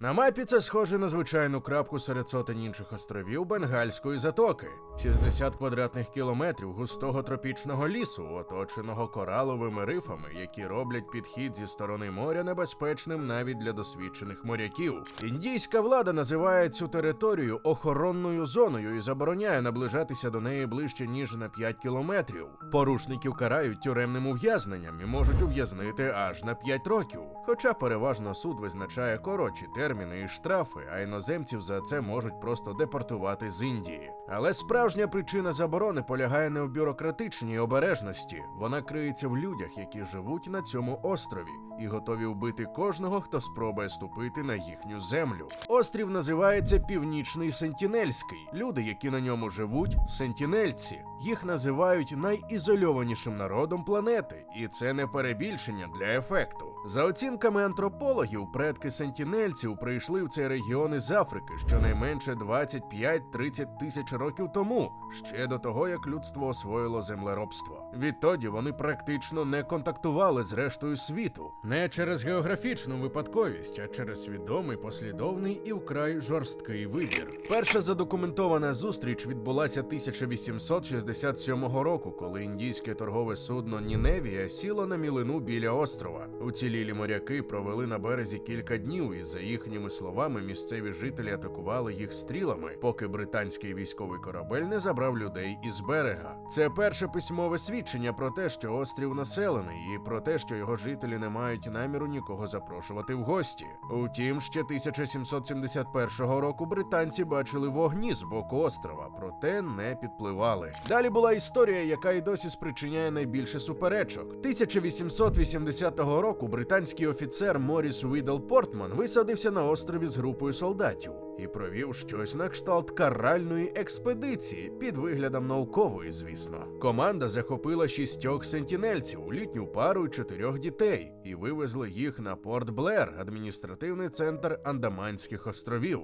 На мапі це схоже на звичайну крапку серед сотень інших островів Бенгальської затоки. 60 квадратних кілометрів густого тропічного лісу, оточеного кораловими рифами, які роблять підхід зі сторони моря небезпечним навіть для досвідчених моряків. Індійська влада називає цю територію охоронною зоною і забороняє наближатися до неї ближче, ніж на 5 кілометрів. Порушників карають тюремним ув'язненням і можуть ув'язнити аж на 5 років. Хоча переважно суд визначає коротші терміни і штрафи, а іноземців за це можуть просто депортувати з Індії. Але справжня причина заборони полягає не в бюрократичній обережності. Вона криється в людях, які живуть на цьому острові і готові вбити кожного, хто спробує ступити на їхню землю. Острів називається Північний Сентінельський. Люди, які на ньому живуть – сентінельці. Їх називають найізольованішим народом планети, і це не перебільшення для ефекту. За оцінками антропологів, предки сентінельців прийшли в цей регіон із Африки щонайменше 25-30 тисяч років тому, ще до того, як людство освоїло землеробство. Відтоді вони практично не контактували з рештою світу. Не через географічну випадковість, а через свідомий, послідовний і вкрай жорсткий вибір. Перша задокументована зустріч відбулася 1867 року, коли індійське торгове судно Ніневія сіло на мілину біля острова. Уцілілі моряки провели на березі кілька днів, і за їхніми словами місцеві жителі атакували їх стрілами, поки британський військовий корабель не забрав людей із берега. Це перше письмове свідчення про те, що острів населений, і про те, що його жителі не мають наміру нікого запрошувати в гості. Утім, ще 1771 року британці бачили вогні з боку острова, проте не підпливали. Далі була історія, яка й досі спричиняє найбільше суперечок. 1880 року британський офіцер Моріс Уідл Портман висадився на острові з групою солдатів і провів щось на кшталт каральної експедиції, під виглядом наукової, звісно. Команда захопила 6 сентінельців, літню пару і 4 дітей, і вивезли їх на Порт Блер, адміністративний центр Андаманських островів.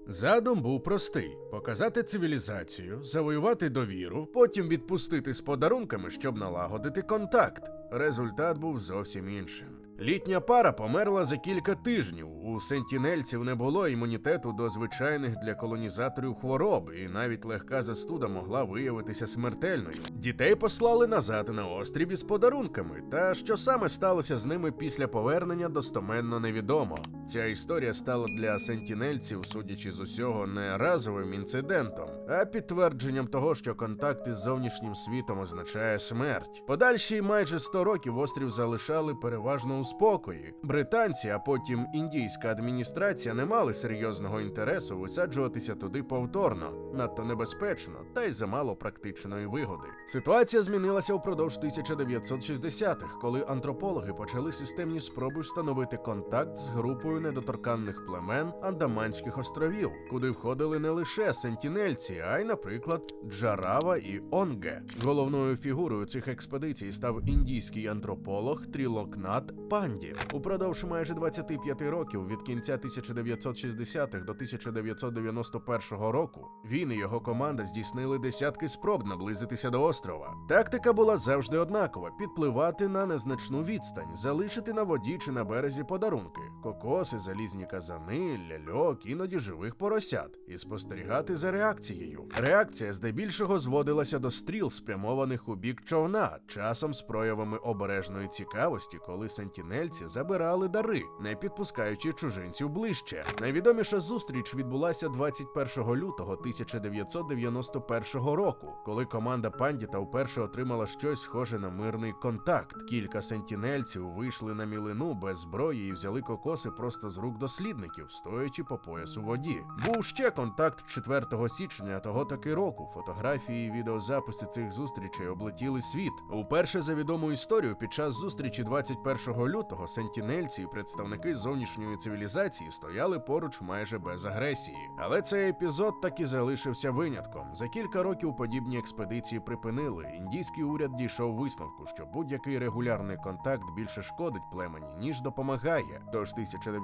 Задум був простий – показати цивілізацію, завоювати довіру, потім відпустити з подарунками, щоб налагодити контакт. Результат був зовсім іншим. Літня пара померла за кілька тижнів. У сентінельців не було імунітету до звичайних для колонізаторів хвороб, і навіть легка застуда могла виявитися смертельною. Дітей послали назад на острів із подарунками, та що саме сталося з ними після повернення, достоменно невідомо. Ця історія стала для сентінельців, судячи з усього, не разовим інцидентом, а підтвердженням того, що контакт із зовнішнім світом означає смерть. Подальші майже 100 років острів залишали переважно у спокої. Британці, а потім індійська адміністрація не мали серйозного інтересу висаджуватися туди повторно, надто небезпечно, та й замало практичної вигоди. Ситуація змінилася впродовж 1960-х, коли антропологи почали системні спроби встановити контакт з групою недоторканних племен Андаманських островів, куди входили не лише сентінельці, а й, наприклад, Джарава і Онге. Головною фігурою цих експедицій став індійський антрополог Трілокнат Панді. Упродовж майже 25 років, від кінця 1960-х до 1991 року, він і його команда здійснили десятки спроб наблизитися до острова. Тактика була завжди однакова – підпливати на незначну відстань, залишити на воді чи на березі подарунки – кокоси, залізні казани, ляльок, іноді живих поросят – і спостерігати за реакцією. Реакція здебільшого зводилася до стріл, спрямованих у бік човна, часом з проявами обережної цікавості, коли сентінельці забирали дари, не підпускаючи чужинців ближче. Найвідоміша зустріч відбулася 21 лютого 1991 року, коли команда Пандіта вперше отримала щось схоже на мирний контакт. Кілька сентінельців вийшли на мілину без зброї і взяли кокоси просто з рук дослідників, стоячи по пояс у воді. Був ще контакт 4 січня того таки року. Фотографії і відеозаписи цих зустрічей облетіли світ. Уперше за відому історію під час зустрічі 21 лютого сентінельці і представники зовнішньої цивілізації стояли поруч майже без агресії. Але цей епізод таки залишився винятком. За кілька років подібні експедиції припинили. Індійський уряд дійшов висновку, що будь-який регулярний контакт більше шкодить племені, ніж допомагає. Тож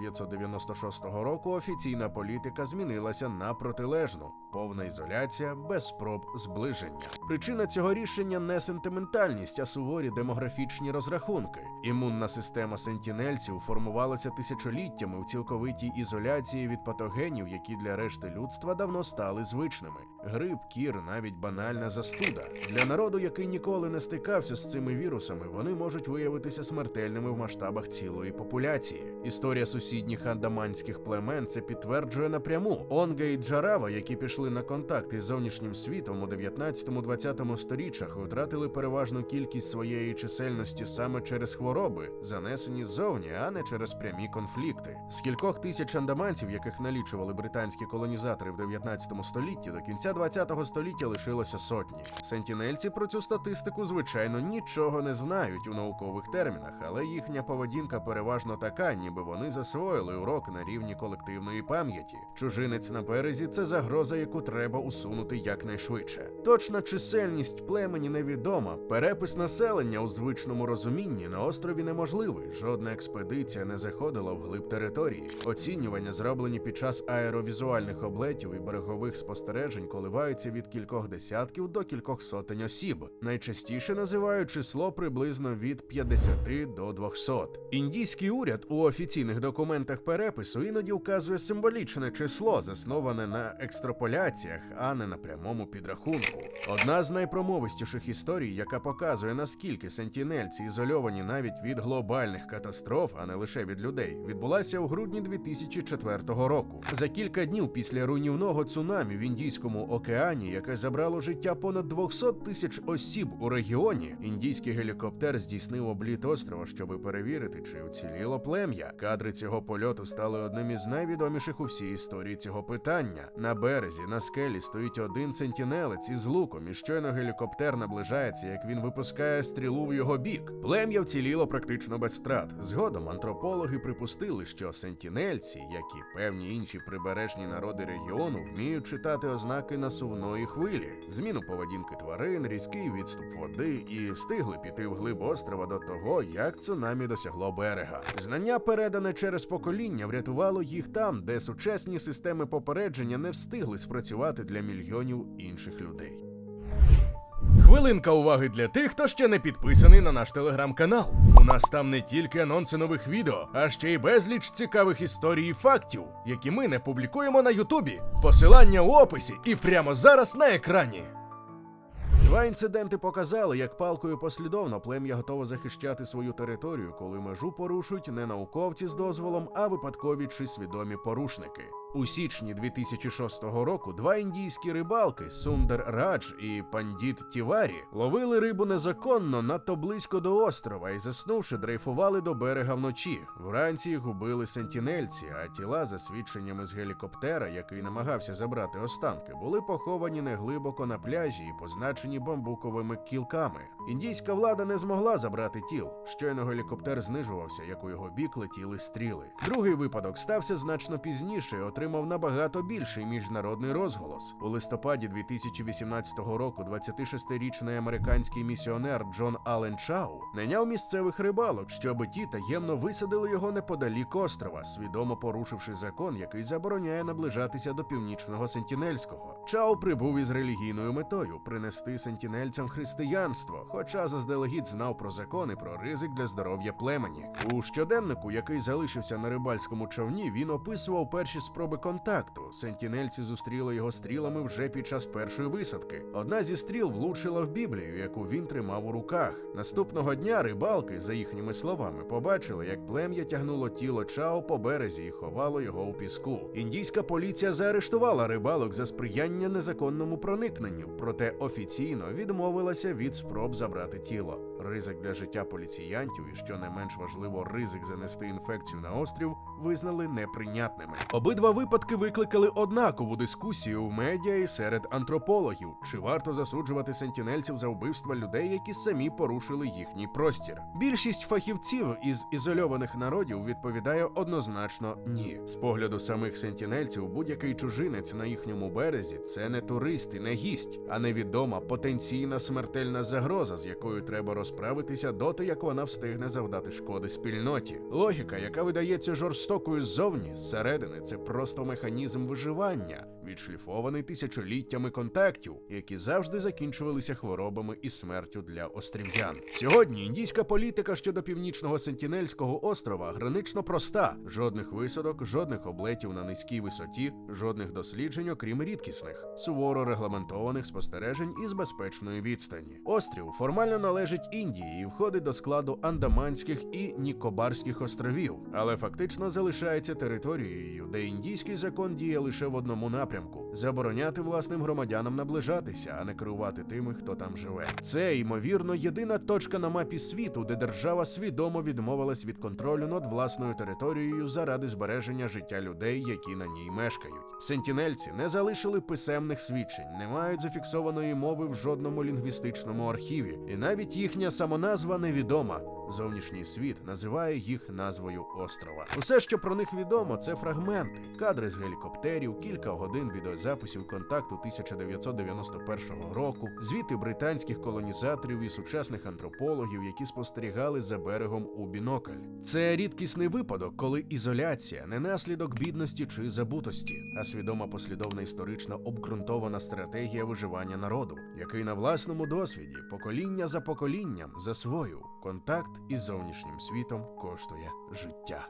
1996 року офіційна політика змінилася на протилежну – повна ізоляція без спроб зближення. Причина цього рішення не сентиментальність, а суворі демографічні розрахунки. Імунна система сентінельців формувалася тисячоліттями в цілковитій ізоляції від патогенів, які для решти людства давно стали звичними. Грип, кір, навіть банальна застуда. Для народу, який ніколи не стикався з цими вірусами, вони можуть виявитися смертельними в масштабах цілої популяції. Історія сусідніх андаманських племен це підтверджує напряму. Онга і Джарава, які пішли на контакт із зовнішнім світом у 19-20 сторіччях, втратили переважну кількість своєї чисельності саме через хвороби, занесені ззовні, а не через прямі конфлікти. З кількох тисяч андаманців, яких налічували британські колонізатори в 19 столітті, до кінця 20 століття лишилося сотні. Сентінельці про цю статистику, звичайно, нічого не знають у наукових термінах, але їхня поведінка переважно така, ніби вони засвоїли урок на рівні колективної пам'яті. Чужинець на березі – це загроза, яку треба усунути якнайшвидше. Точна чисельність племені невідома. Перепис населення у звичному розумінні на острові неможливий. Жодна експедиція не заходила вглиб території. Оцінювання, зроблені під час аеровізуальних облетів і берегових спостережень, коливаються від кількох десятків до кількох сотень осіб. Найчастіше називають число приблизно від 50 до 200. Індійський уряд у офіційних документах перепису іноді вказує символічне число, засноване на екстраполяціях, а не на прямому підрахунку. Одна з найпромовистіших історій, яка показує, наскільки сентінельці ізольовані навіть від глобальних катастроф, а не лише від людей, відбулася у грудні 2004 року. За кілька днів після руйнівного цунамі в Індійському океані, яке забрало життя понад 200 тисяч осіб у регіоні, індійський гелікоптер здійснив обліт острова, щоб перевірити, чи уціліло плем'я. Кадри цього польоту стали одним із найвідоміших у всій історії цього питання. На березі, на скелі, стоїть один сентінелець із луком, і щойно гелікоптер наближається, як він випускає стрілу в його бік. Плем'я вціліло практично без втрат. Згодом антропологи припустили, що сентінельці, як і певні інші прибережні народи регіону, вміють читати ознаки насувної хвилі, зміну поведінки тварин, різкий відступ води, і встигли піти вглиб острова до того, як цунамі досягло берега. Знання, передане через покоління, врятувало їх там, де сучасні системи попередження не встигли спрацювати для мільйонів інших людей. Хвилинка уваги для тих, хто ще не підписаний на наш телеграм-канал. У нас там не тільки анонси нових відео, а ще й безліч цікавих історій і фактів, які ми не публікуємо на Ютубі. Посилання у описі і прямо зараз на екрані. Два інциденти показали, як палкою послідовно плем'я готове захищати свою територію, коли межу порушують не науковці з дозволом, а випадкові чи свідомі порушники. У січні 2006 року два індійські рибалки Сундар Радж і Пандіт Тіварі ловили рибу незаконно надто близько до острова і, заснувши, дрейфували до берега вночі. Вранці їх убили сентінельці, а тіла, за свідченнями з гелікоптера, який намагався забрати останки, були поховані неглибоко на пляжі і позначені бамбуковими кілками. Індійська влада не змогла забрати тіл. Щойно гелікоптер знижувався, як у його бік летіли стріли. Другий випадок стався значно пізніше і отримав набагато більший міжнародний розголос. У листопаді 2018 року 26-річний американський місіонер Джон Аллен Чау найняв місцевих рибалок, щоб ті таємно висадили його неподалік острова, свідомо порушивши закон, який забороняє наближатися до північного Сентінельського. Чау прибув із релігійною метою – принести сентінельцям християнство, хоча заздалегідь знав про закони, про ризик для здоров'я племені. У щоденнику, який залишився на рибальському човні, він описував перші спроби контакту. Сентінельці зустріли його стрілами вже під час першої висадки. Одна зі стріл влучила в Біблію, яку він тримав у руках. Наступного дня рибалки, за їхніми словами, побачили, як плем'я тягнуло тіло Чао по березі і ховало його у піску. Індійська поліція заарештувала рибалок за сприяння незаконному проникненню, проте офіційно відмовилася від спроб забрати тіло. Ризик для життя поліціянтів і, що не менш важливо, ризик занести інфекцію на острів визнали неприйнятними. Обидва випадки викликали однакову дискусію в медіа і серед антропологів. Чи варто засуджувати сентінельців за вбивства людей, які самі порушили їхній простір? Більшість фахівців із ізольованих народів відповідає однозначно ні. З погляду самих сентінельців, будь-який чужинець на їхньому березі – це не турист і не гість, а невідома потенційна смертельна загроза, з якою треба розправитися розправитися доти, як вона встигне завдати шкоди спільноті. Логіка, яка видається жорстокою ззовні, зсередини це просто механізм виживання, відшліфований тисячоліттями контактів, які завжди закінчувалися хворобами і смертю для острів'ян. Сьогодні індійська політика щодо північного Сентінельського острова гранично проста: жодних висадок, жодних облетів на низькій висоті, жодних досліджень, окрім рідкісних, суворо регламентованих спостережень із безпечної відстані. Острів формально належить Індії і входить до складу Андаманських і Нікобарських островів, але фактично залишається територією, де індійський закон діє лише в одному напрямку – забороняти власним громадянам наближатися, а не керувати тими, хто там живе. Це, ймовірно, єдина точка на мапі світу, де держава свідомо відмовилась від контролю над власною територією заради збереження життя людей, які на ній мешкають. Сентінельці не залишили писемних свідчень, не мають зафіксованої мови в жодному лінгвістичному архіві, і навіть їхня самоназва невідома. Зовнішній світ називає їх назвою острова. Усе, що про них відомо, це фрагменти, кадри з гелікоптерів, кілька годин відеозаписів контакту 1991 року, звіти британських колонізаторів і сучасних антропологів, які спостерігали за берегом у бінокль. Це рідкісний випадок, коли ізоляція не наслідок бідності чи забутості, а свідома послідовна історично обґрунтована стратегія виживання народу, який на власному досвіді, покоління за поколінням, засвоїв: контакт із зовнішнім світом коштує життя.